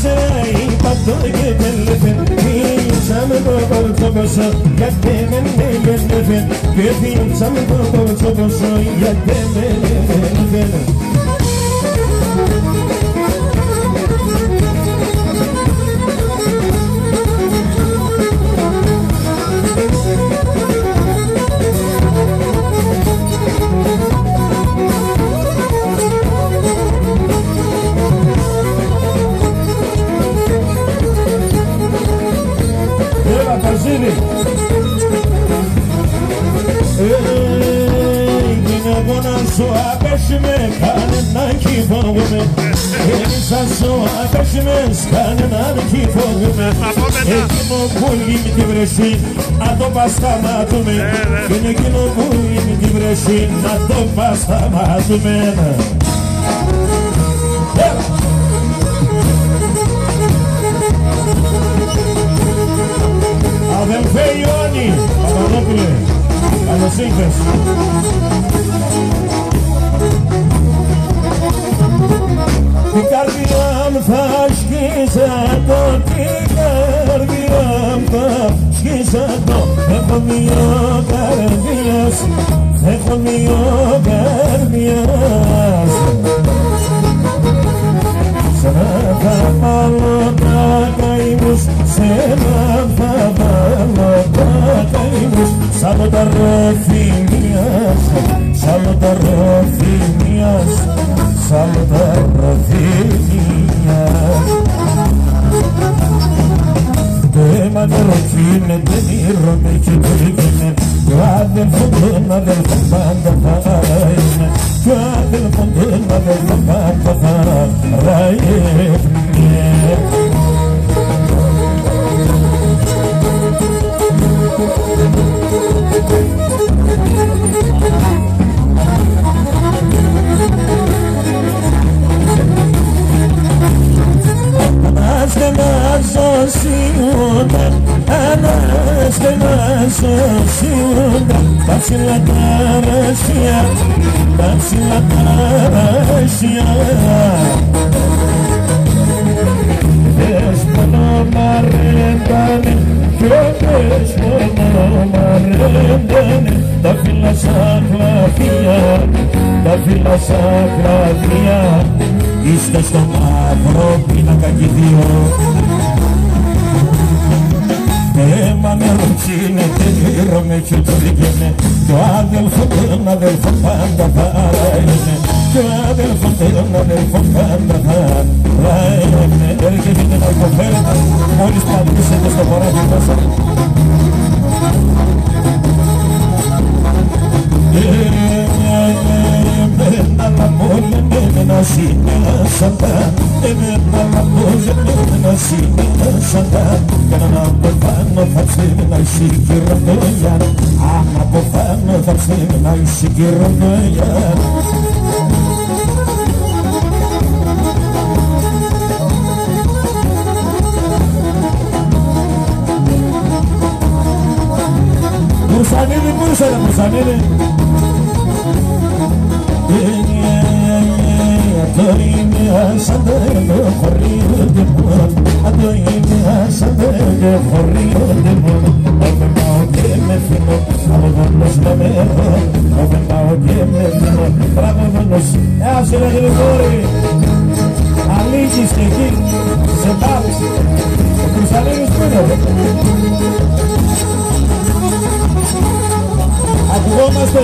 Sarai, Adını bellefin İnsanı doğru topusu Yeddemin bellefin Götü insanı doğru topusu Yeddemin bellefin Sua peşime kanından ki boğume İnsan sua peşime kanından ki boğume Ekino bulim divreşin Ado bastamadume Günegino bulim divreşin Ado bastamadume Avem feioni Papanopule Alosinkes Την καρδιά μου θα σκίσατο, την καρδιά μου θα σκίσατο Έχω δύο καρδιάς, έχω δύο καρδιάς Σε να θα βάλω τα καημούς, σε να θα βάλω τα καημούς Σαν τα ρόφι μιας, σαν τα ρόφι μιας Salda Ravinia Tema de routine, de mirome che brigine Guarda il fondena del fondanda faraine Guarda il fondena del fondanda faraine Dá-se la carência, dá-se la carência Desmano marrendane, que desmano marrendane Da Vila Saclavia, da Vila Saclavia Είστε στο μαύρο πίνακα κι οι δύο Έμα με ροτσίνεται, γύρω με και το δίκαινε Κι ο αδελφό τον αδελφό πάντα θα είναι Κι ο αδελφό τον αδελφό πάντα θα είναι Έρχεται να υποφέρετε, μόλις πατήσετε στο χωράφι μέσα Εμένα να πόλε, εμένα σήμερα σαντά Εμένα να πόλε, εμένα σήμερα σαντά Κι αν από πάνω θα ξέμενα η συγκυρονία Αν από πάνω θα ξέμενα η συγκυρονία Μουρσανίδη, μουρσανίδη, μουρσανίδη Adoine asande de corrido de mor Adoine asande de corrido de mor Ovembao que me fino, abonos la merda Ovembao que me fino, bravonos Así la gregori Alíquis que aquí, sentados Cruzaderos bueno Ακουγόμαστε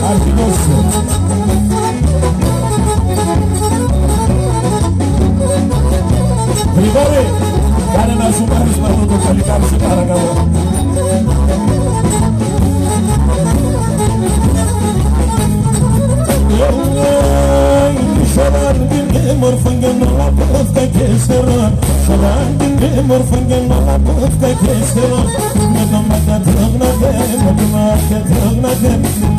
Αρχινόσου Γρηγόρη, κάνε να σου πάρεις με αυτό το παλικάρι, σε παρακαλώ. Şalan dinle morfangen ola bofta keseron Şalan dinle morfangen ola bofta keseron Medamata tığnadı, medamata tığnadı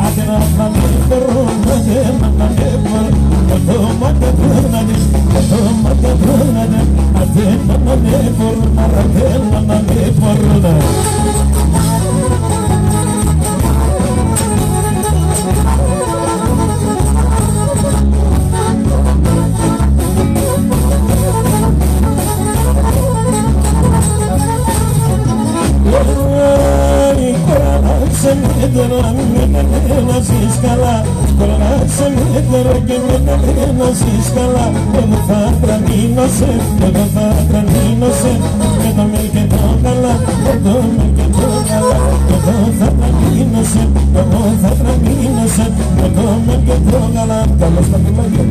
Adına atlanı korunmadı, medamata korunmadı Medamata tığnadı, medamata tığnadı Adına ne korunmadı, adına ne korunmadı σε μέκλερα και με να ζεις καλά. Εγώ θα τρανίνω σε, εγώ θα τρανίνω σε, με το μέλ και το καλά, με το μέλ και το καλά. Εγώ θα τρανίνω σε, εγώ θα τρανίνω σε, με το μέλ και το καλά. Καλώς τα πουλάκια.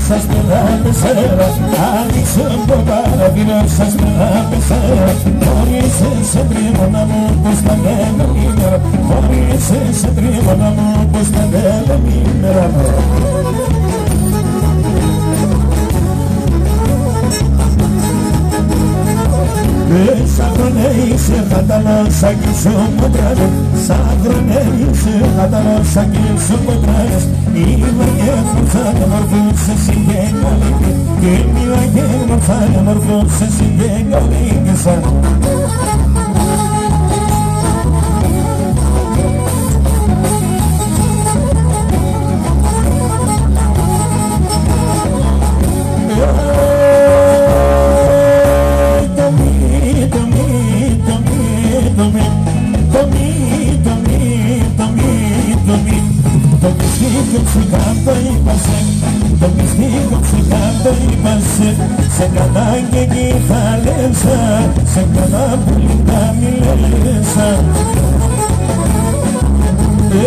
Σας πελάμε σέρα, άνοιξε το παραβίνα, σας πελάμε σέρα. Χωρίς σε τρίμωνα μου πως τα λέμε ημέρα, χωρίς σε τρίμωνα μου πως τα λέμε ημέρα. Σαν χρονέησε καταλώσακι σου ποτράνε, σαν χρονέησε καταλώσακι σου ποτράνε. Μίλα και μορφάνε μορφούσε συγγέναλίκη, και μίλα και μορφάνε μορφούσε συγγέναλίκη σαν. Σε καλά και εκεί θα λέσα, σε καλά πολύ τα μιλέσα.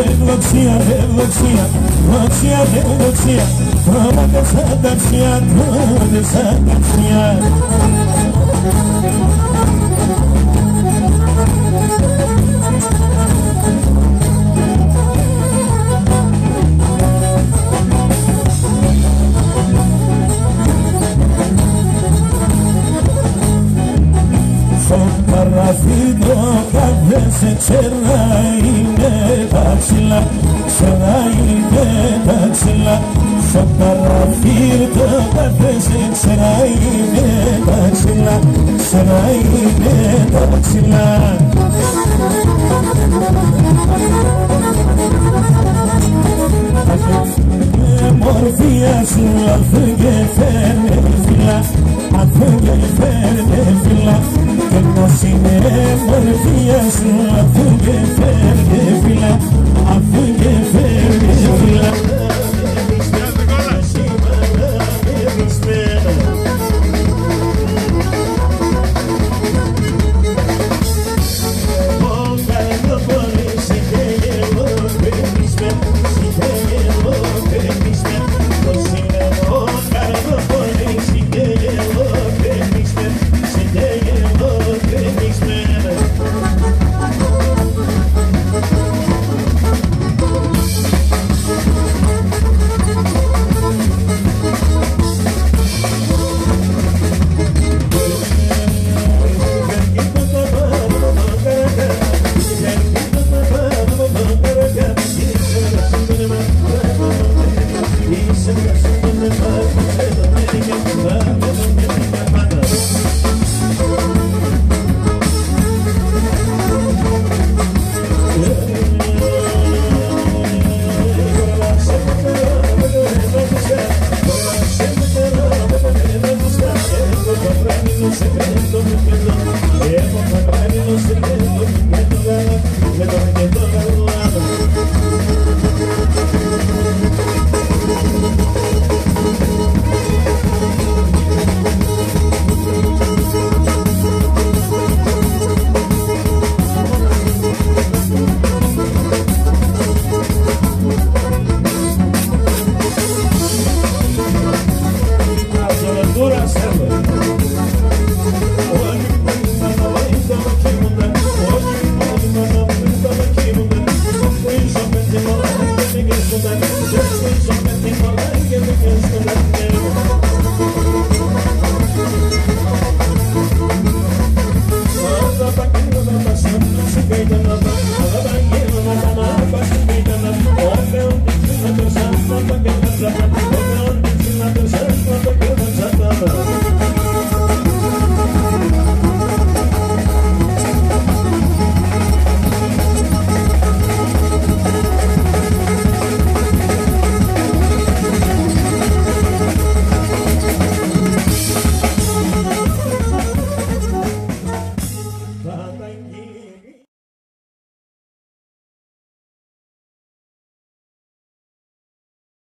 Ευλοξία, ευλοξία, δοξία, ευλοξία, τρώματε σαν ταξιά, τρώματε σαν ταξιά. Το κάθε σε ξεράει τα ξυλά, ξεράει τα ξυλά. Στο παραθύρ το κάθε σε ξεράει τα ξυλά, ξεράει τα ξυλά. Μορφία σου αφού και φέρνε φυλά, αφού και φέρνε φυλά. Και πως είναι μορφία σου αφού και φέρνε φυλά, αφού και φέρνε φυλά. Music